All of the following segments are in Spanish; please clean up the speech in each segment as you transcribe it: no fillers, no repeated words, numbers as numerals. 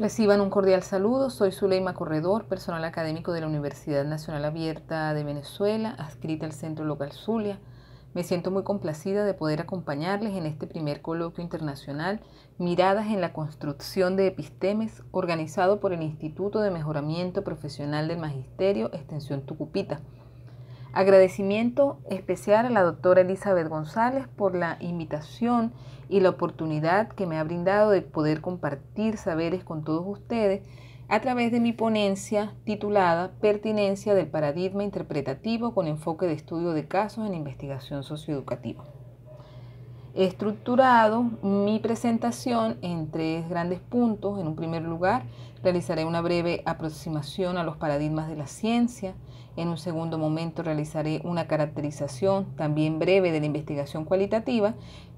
Reciban un cordial saludo. Soy Zuleima Corredor, personal académico de la Universidad Nacional Abierta de Venezuela, adscrita al Centro Local Zulia. Me siento muy complacida de poder acompañarles en este primer coloquio internacional Miradas en la Construcción de Epistemes, organizado por el Instituto de Mejoramiento Profesional del Magisterio, Extensión Tucupita. Agradecimiento especial a la doctora Elizabeth González por la invitación y la oportunidad que me ha brindado de poder compartir saberes con todos ustedes a través de mi ponencia titulada Pertinencia del paradigma interpretativo con enfoque de estudio de casos en investigación socioeducativa. He estructurado mi presentación en 3 grandes puntos. En un primer lugar, realizaré una breve aproximación a los paradigmas de la ciencia. En un segundo momento, realizaré una caracterización también breve de la investigación cualitativa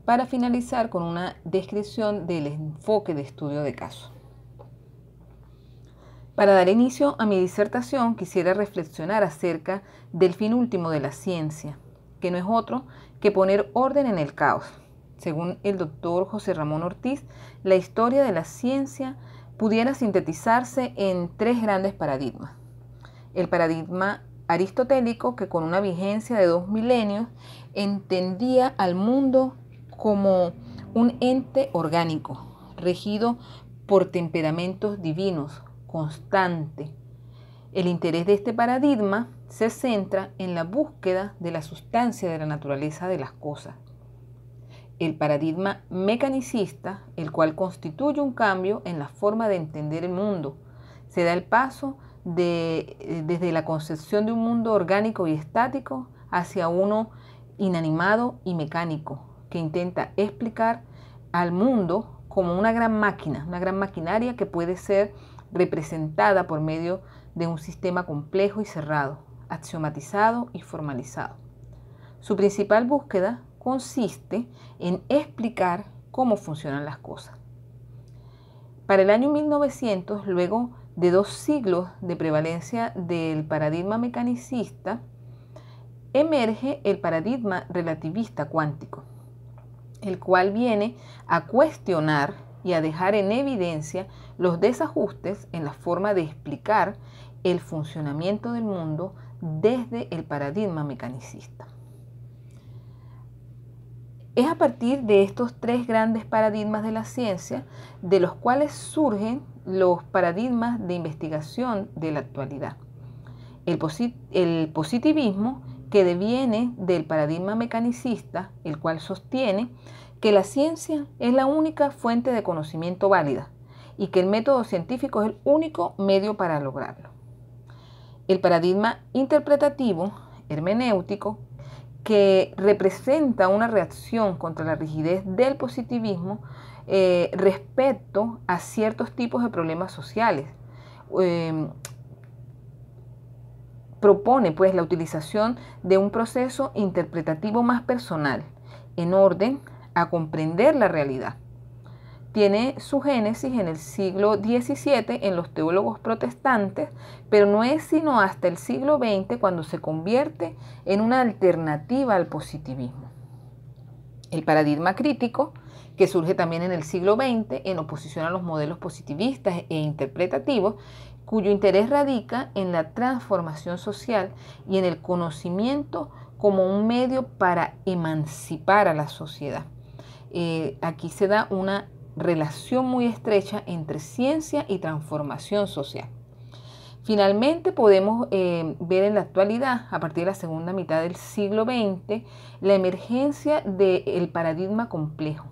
para finalizar con una descripción del enfoque de estudio de casos. Para dar inicio a mi disertación, quisiera reflexionar acerca del fin último de la ciencia, que no es otro que poner orden en el caos. Según el doctor José Ramón Ortiz, la historia de la ciencia pudiera sintetizarse en 3 grandes paradigmas. El paradigma aristotélico, que con una vigencia de 2 milenios entendía al mundo como un ente orgánico, regido por temperamentos divinos, constante. El interés de este paradigma se centra en la búsqueda de la sustancia de la naturaleza de las cosas. El paradigma mecanicista, el cual constituye un cambio en la forma de entender el mundo, se da el paso desde la concepción de un mundo orgánico y estático hacia uno inanimado y mecánico, que intenta explicar al mundo como una gran máquina, una gran maquinaria que puede ser representada por medio de un sistema complejo y cerrado, axiomatizado y formalizado. Su principal búsqueda consiste en explicar cómo funcionan las cosas. Para el año 1900, luego de 2 siglos de prevalencia del paradigma mecanicista, emerge el paradigma relativista cuántico, el cual viene a cuestionar y a dejar en evidencia los desajustes en la forma de explicar el funcionamiento del mundo desde el paradigma mecanicista. Es a partir de estos 3 grandes paradigmas de la ciencia de los cuales surgen los paradigmas de investigación de la actualidad. El positivismo, que deviene del paradigma mecanicista, el cual sostiene que la ciencia es la única fuente de conocimiento válida y que el método científico es el único medio para lograrlo. El paradigma interpretativo, hermenéutico, que representa una reacción contra la rigidez del positivismo respecto a ciertos tipos de problemas sociales. Propone pues la utilización de un proceso interpretativo más personal, en orden a comprender la realidad. Tiene su génesis en el siglo XVII en los teólogos protestantes, pero no es sino hasta el siglo XX cuando se convierte en una alternativa al positivismo. El paradigma crítico, que surge también en el siglo XX en oposición a los modelos positivistas e interpretativos, cuyo interés radica en la transformación social y en el conocimiento como un medio para emancipar a la sociedad. Aquí se da una relación muy estrecha entre ciencia y transformación social. Finalmente podemos ver en la actualidad, a partir de la segunda mitad del siglo XX, la emergencia del paradigma complejo.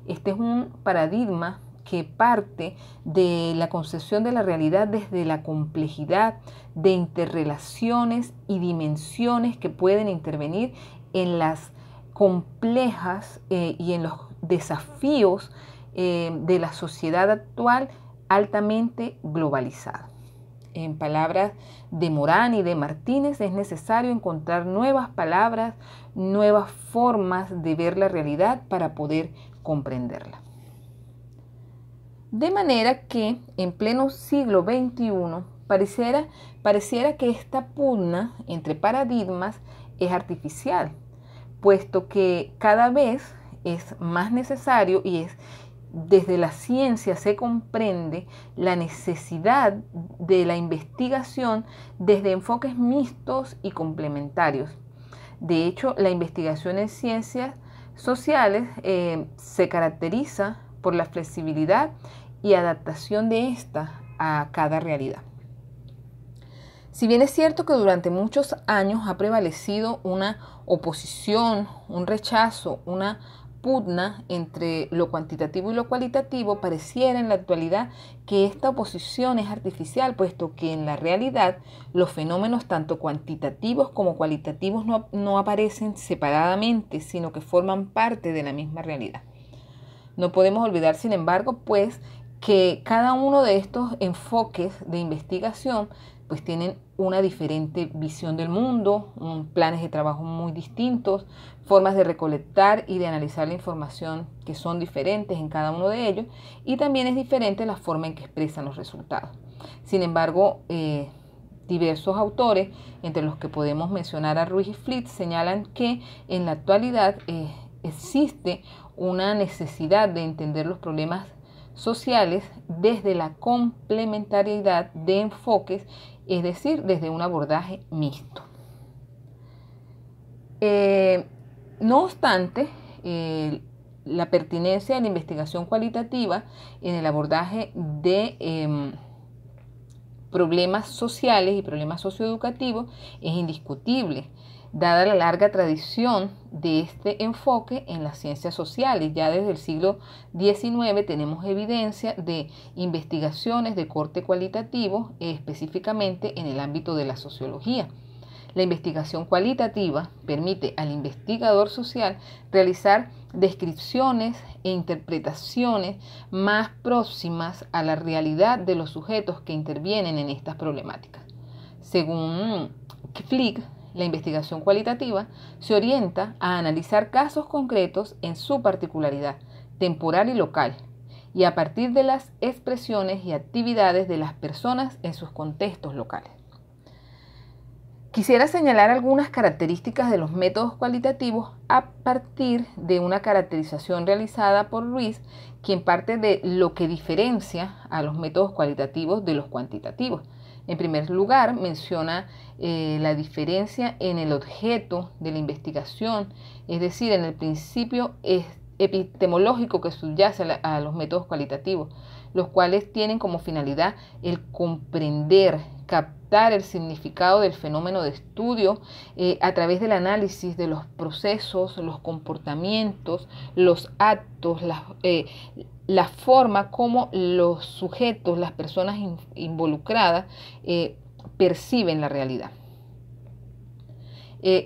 Este es un paradigma que parte de la concepción de la realidad desde la complejidad de interrelaciones y dimensiones que pueden intervenir en las complejas y en los desafíos de la sociedad actual altamente globalizada. En palabras de Morán y de Martínez, es necesario encontrar nuevas palabras, nuevas formas de ver la realidad para poder comprenderla. De manera que en pleno siglo XXI pareciera que esta pugna entre paradigmas es artificial, puesto que cada vez es más necesario y es desde la ciencia se comprende la necesidad de la investigación desde enfoques mixtos y complementarios. De hecho, la investigación en ciencias sociales se caracteriza por la flexibilidad y adaptación de esta a cada realidad. Si bien es cierto que durante muchos años ha prevalecido una oposición, un rechazo, una pugna entre lo cuantitativo y lo cualitativo, pareciera en la actualidad que esta oposición es artificial, puesto que en la realidad los fenómenos tanto cuantitativos como cualitativos no aparecen separadamente, sino que forman parte de la misma realidad. No podemos olvidar, sin embargo, pues, que cada uno de estos enfoques de investigación pues tienen una diferente visión del mundo, planes de trabajo muy distintos, formas de recolectar y de analizar la información que son diferentes en cada uno de ellos, y también es diferente la forma en que expresan los resultados. Sin embargo, diversos autores, entre los que podemos mencionar a Ruiz y Flitt, señalan que en la actualidad existe una necesidad de entender los problemas sociales desde la complementariedad de enfoques, es decir, desde un abordaje mixto. No obstante, la pertinencia de la investigación cualitativa en el abordaje de problemas sociales y problemas socioeducativos es indiscutible, dada la larga tradición de este enfoque en las ciencias sociales. Ya desde el siglo XIX tenemos evidencia de investigaciones de corte cualitativo, específicamente en el ámbito de la sociología. La investigación cualitativa permite al investigador social realizar descripciones e interpretaciones más próximas a la realidad de los sujetos que intervienen en estas problemáticas. Según Flick, la investigación cualitativa se orienta a analizar casos concretos en su particularidad temporal y local, y a partir de las expresiones y actividades de las personas en sus contextos locales. Quisiera señalar algunas características de los métodos cualitativos a partir de una caracterización realizada por Ruiz, quien parte de lo que diferencia a los métodos cualitativos de los cuantitativos. En primer lugar, menciona la diferencia en el objeto de la investigación, es decir, en el principio epistemológico que subyace a los métodos cualitativos, los cuales tienen como finalidad el comprender, captar el significado del fenómeno de estudio a través del análisis de los procesos, los comportamientos, los actos, la forma como los sujetos, las personas involucradas perciben la realidad.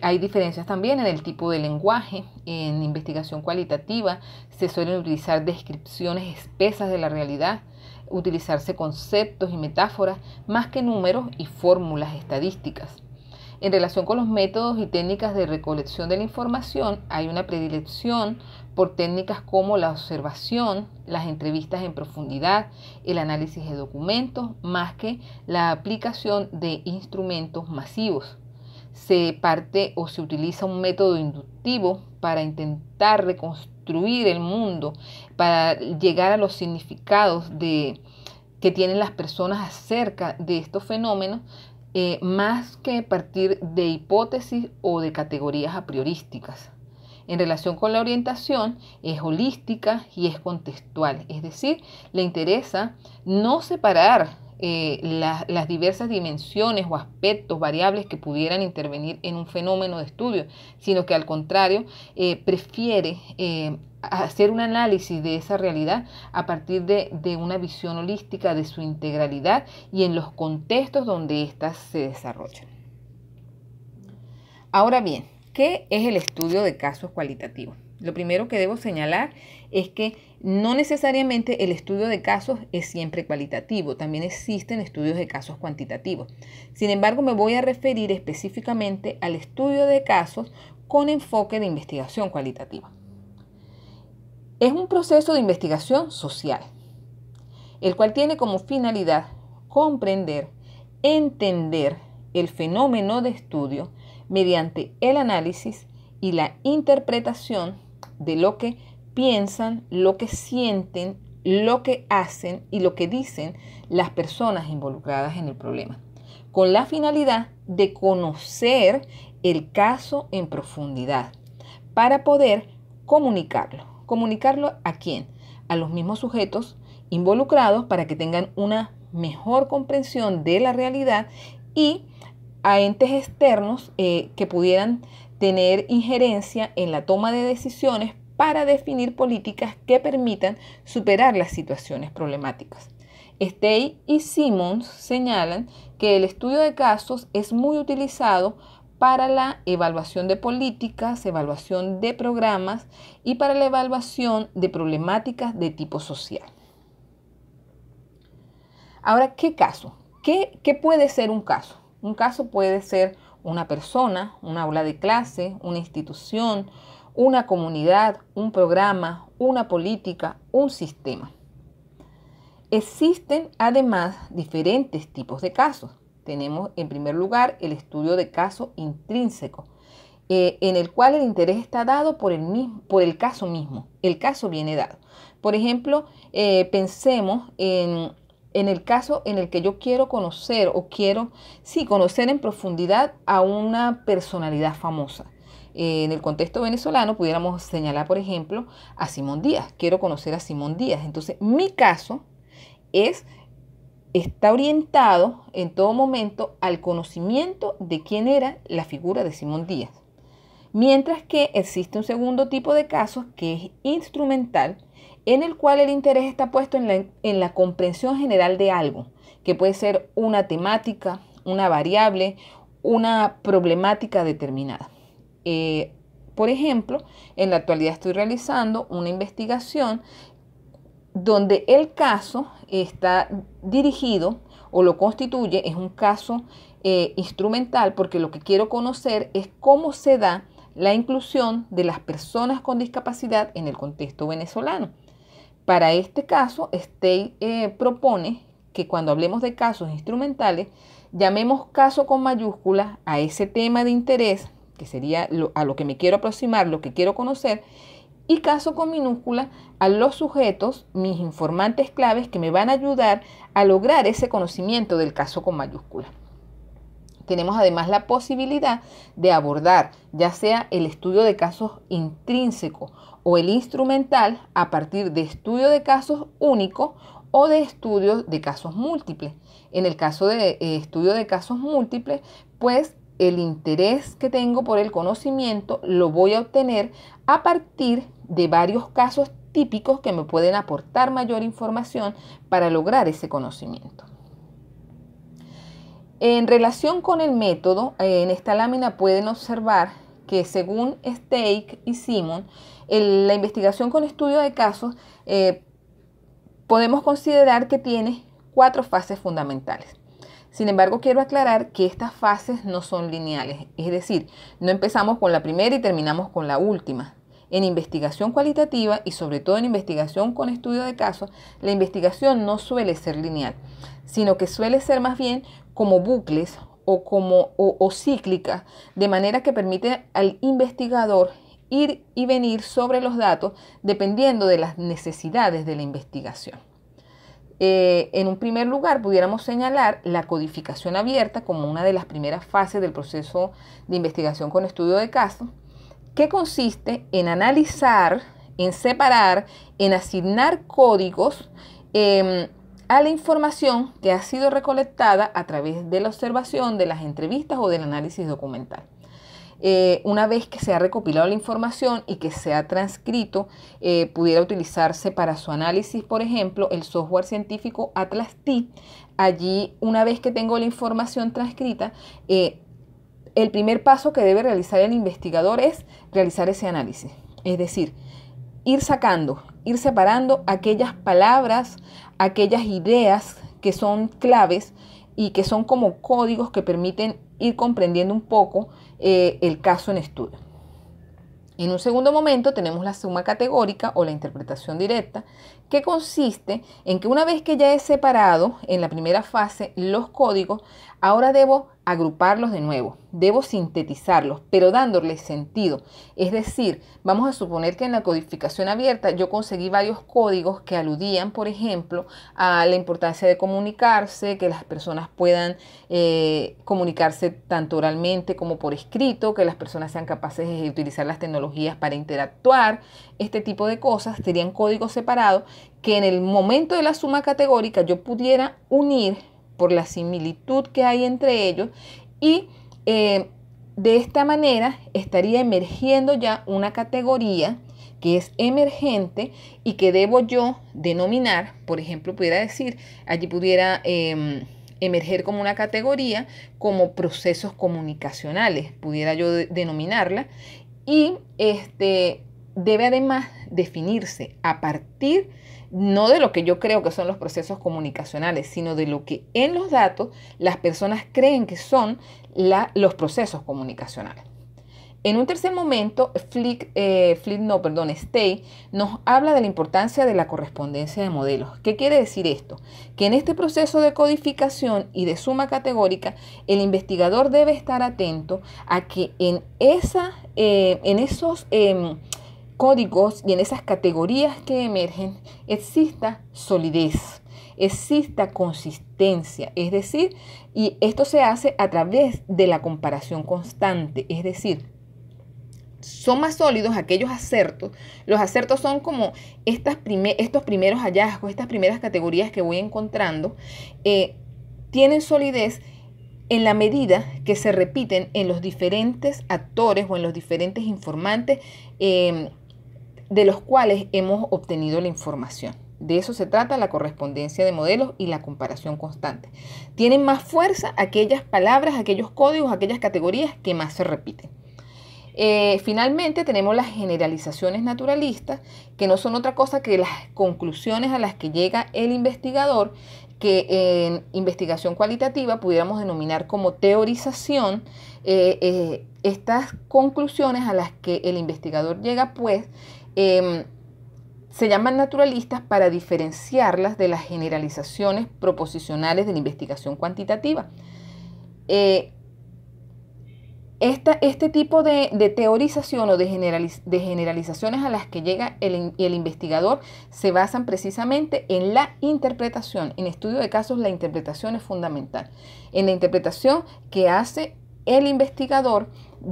Hay diferencias también en el tipo de lenguaje. En investigación cualitativa se suelen utilizar descripciones espesas de la realidad, utilizarse conceptos y metáforas más que números y fórmulas estadísticas. En relación con los métodos y técnicas de recolección de la información, hay una predilección por técnicas como la observación, las entrevistas en profundidad, el análisis de documentos, más que la aplicación de instrumentos masivos. Se parte o se utiliza un método inductivo para intentar reconstruir el mundo, para llegar a los significados que tienen las personas acerca de estos fenómenos, más que partir de hipótesis o de categorías a priorísticas. En relación con la orientación, es holística y es contextual, es decir, le interesa no separar las diversas dimensiones o aspectos variables que pudieran intervenir en un fenómeno de estudio, sino que al contrario prefiere hacer un análisis de esa realidad a partir de una visión holística de su integralidad y en los contextos donde éstas se desarrollan. Ahora bien, ¿qué es el estudio de casos cualitativos? Lo primero que debo señalar es que no necesariamente el estudio de casos es siempre cualitativo, también existen estudios de casos cuantitativos. Sin embargo, me voy a referir específicamente al estudio de casos con enfoque de investigación cualitativa. Es un proceso de investigación social, el cual tiene como finalidad comprender, entender el fenómeno de estudio mediante el análisis y la interpretación de lo que piensan, lo que sienten, lo que hacen y lo que dicen las personas involucradas en el problema, con la finalidad de conocer el caso en profundidad para poder comunicarlo. ¿Comunicarlo a quién? A los mismos sujetos involucrados para que tengan una mejor comprensión de la realidad y a entes externos que pudieran tener injerencia en la toma de decisiones para definir políticas que permitan superar las situaciones problemáticas. Stey y Simons señalan que el estudio de casos es muy utilizado para la evaluación de políticas, evaluación de programas y para la evaluación de problemáticas de tipo social. Ahora, ¿qué caso? ¿Qué puede ser un caso? Un caso puede ser una persona, un aula de clase, una institución, una comunidad, un programa, una política, un sistema. Existen además diferentes tipos de casos. Tenemos en primer lugar el estudio de caso intrínseco, en el cual el interés está dado por el caso mismo. El caso viene dado. Por ejemplo, pensemos en el caso en el que yo quiero conocer o quiero, conocer en profundidad a una personalidad famosa. En el contexto venezolano pudiéramos señalar, por ejemplo, a Simón Díaz. Quiero conocer a Simón Díaz. Entonces, mi caso está orientado en todo momento al conocimiento de quién era la figura de Simón Díaz. Mientras que existe un segundo tipo de casos que es instrumental, en el cual el interés está puesto en la comprensión general de algo, que puede ser una temática, una variable, una problemática determinada. Por ejemplo, en la actualidad estoy realizando una investigación donde el caso está dirigido o lo constituye, es un caso instrumental, porque lo que quiero conocer es cómo se da la inclusión de las personas con discapacidad en el contexto venezolano. Para este caso, Stey propone que cuando hablemos de casos instrumentales, llamemos caso con mayúsculas a ese tema de interés, que sería a lo que me quiero aproximar, lo que quiero conocer, y caso con minúscula a los sujetos, mis informantes claves que me van a ayudar a lograr ese conocimiento del caso con mayúscula. Tenemos además la posibilidad de abordar ya sea el estudio de casos intrínseco o el instrumental a partir de estudio de casos únicos o de estudios de casos múltiples. En el caso de estudio de casos múltiples, pues el interés que tengo por el conocimiento lo voy a obtener a partir de varios casos típicos que me pueden aportar mayor información para lograr ese conocimiento. En relación con el método, en esta lámina pueden observar que según Stey y Simon, la investigación con estudio de casos podemos considerar que tiene 4 fases fundamentales. Sin embargo, quiero aclarar que estas fases no son lineales, es decir, no empezamos con la primera y terminamos con la última. En investigación cualitativa y sobre todo en investigación con estudio de casos, la investigación no suele ser lineal, sino que suele ser más bien como bucles o cíclicas, de manera que permite al investigador ir y venir sobre los datos dependiendo de las necesidades de la investigación. En un primer lugar, pudiéramos señalar la codificación abierta como una de las primeras fases del proceso de investigación con estudio de casos, que consiste en analizar, en separar, en asignar códigos a la información que ha sido recolectada a través de la observación, de las entrevistas o del análisis documental. Una vez que se ha recopilado la información y que se ha transcrito, pudiera utilizarse para su análisis, por ejemplo, el software científico Atlas-T. Allí, una vez que tengo la información transcrita, el primer paso que debe realizar el investigador es realizar ese análisis. Es decir, ir sacando, ir separando aquellas palabras, aquellas ideas que son claves y que son como códigos que permiten ir comprendiendo un poco el caso en estudio. En un segundo momento tenemos la suma categórica o la interpretación directa, que consiste en que una vez que ya he separado en la primera fase los códigos, ahora debo agruparlos de nuevo, debo sintetizarlos, pero dándoles sentido. Es decir, vamos a suponer que en la codificación abierta yo conseguí varios códigos que aludían, por ejemplo, a la importancia de comunicarse, que las personas puedan comunicarse tanto oralmente como por escrito, que las personas sean capaces de utilizar las tecnologías para interactuar. Este tipo de cosas serían códigos separados que en el momento de la suma categórica yo pudiera unir por la similitud que hay entre ellos y de esta manera estaría emergiendo ya una categoría que es emergente y que debo yo denominar. Por ejemplo, pudiera decir, allí pudiera emerger como una categoría como procesos comunicacionales, pudiera yo denominarla, y debe además definirse a partir no de lo que yo creo que son los procesos comunicacionales, sino de lo que en los datos las personas creen que son los procesos comunicacionales. En un tercer momento, Stay nos habla de la importancia de la correspondencia de modelos. ¿Qué quiere decir esto? Que en este proceso de codificación y de suma categórica, el investigador debe estar atento a que en esos códigos y en esas categorías que emergen exista solidez, exista consistencia, es decir, y esto se hace a través de la comparación constante, es decir, son más sólidos aquellos acertos. Los acertos son como estos primeros hallazgos, estas primeras categorías que voy encontrando, tienen solidez en la medida que se repiten en los diferentes actores o en los diferentes informantes de los cuales hemos obtenido la información. De eso se trata la correspondencia de modelos y la comparación constante. Tienen más fuerza aquellas palabras, aquellos códigos, aquellas categorías que más se repiten. Finalmente tenemos las generalizaciones naturalistas, que no son otra cosa que las conclusiones a las que llega el investigador, que en investigación cualitativa pudiéramos denominar como teorización. Estas conclusiones a las que el investigador llega, pues, se llaman naturalistas para diferenciarlas de las generalizaciones proposicionales de la investigación cuantitativa. Este tipo de teorización o de generalizaciones a las que llega el investigador se basan precisamente en la interpretación. En estudio de casos, la interpretación es fundamental. En la interpretación que hace el investigador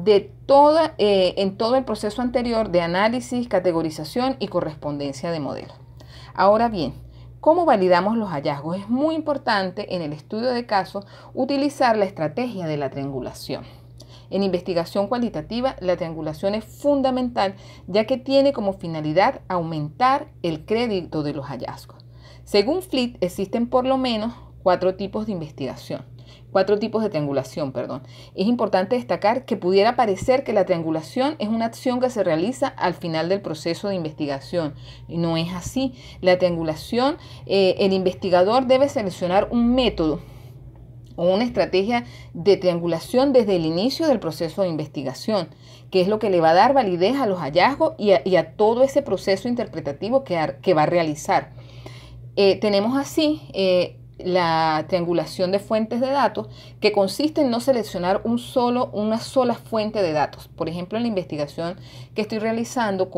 en todo el proceso anterior de análisis, categorización y correspondencia de modelos. Ahora bien, ¿cómo validamos los hallazgos? Es muy importante en el estudio de casos utilizar la estrategia de la triangulación. En investigación cualitativa, la triangulación es fundamental, ya que tiene como finalidad aumentar el crédito de los hallazgos. Según Fleet, existen por lo menos cuatro tipos de triangulación, perdón. Es importante destacar que pudiera parecer que la triangulación es una acción que se realiza al final del proceso de investigación. No es así. La triangulación, el investigador debe seleccionar un método o una estrategia de triangulación desde el inicio del proceso de investigación, que es lo que le va a dar validez a los hallazgos y a todo ese proceso interpretativo que va a realizar. Tenemos así la triangulación de fuentes de datos, que consiste en no seleccionar una sola fuente de datos. Por ejemplo, en la investigación que estoy realizando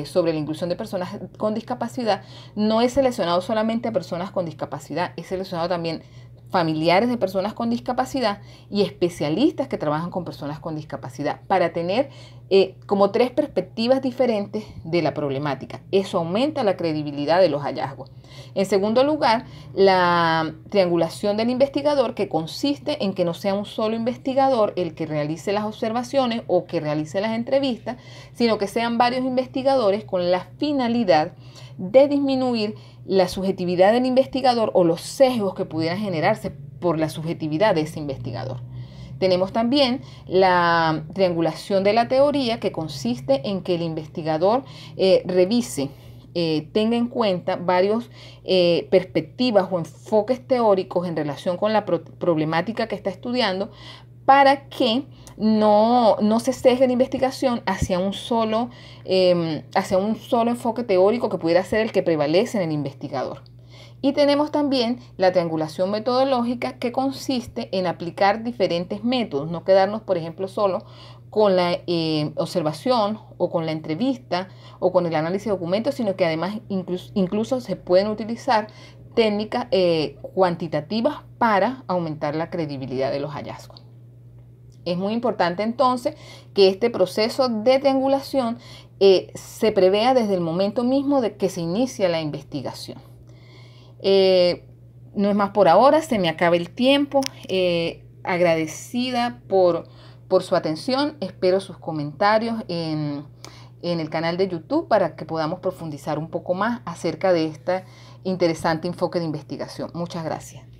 sobre la inclusión de personas con discapacidad, no he seleccionado solamente a personas con discapacidad, he seleccionado también familiares de personas con discapacidad y especialistas que trabajan con personas con discapacidad para tener como tres perspectivas diferentes de la problemática. Eso aumenta la credibilidad de los hallazgos. En segundo lugar, la triangulación del investigador, que consiste en que no sea un solo investigador el que realice las observaciones o que realice las entrevistas, sino que sean varios investigadores con la finalidad de disminuir la subjetividad del investigador o los sesgos que pudieran generarse por la subjetividad de ese investigador. Tenemos también la triangulación de la teoría, que consiste en que el investigador revise, tenga en cuenta varias perspectivas o enfoques teóricos en relación con la problemática que está estudiando, para que no se sesgue la investigación hacia un solo enfoque teórico que pudiera ser el que prevalece en el investigador. Y tenemos también la triangulación metodológica, que consiste en aplicar diferentes métodos, no quedarnos, por ejemplo, solo con la observación o con la entrevista o con el análisis de documentos, sino que además incluso se pueden utilizar técnicas cuantitativas para aumentar la credibilidad de los hallazgos. Es muy importante entonces que este proceso de triangulación se prevea desde el momento mismo de que se inicia la investigación. No es más por ahora, se me acaba el tiempo. Agradecida por su atención. Espero sus comentarios en el canal de YouTube para que podamos profundizar un poco más acerca de este interesante enfoque de investigación. Muchas gracias.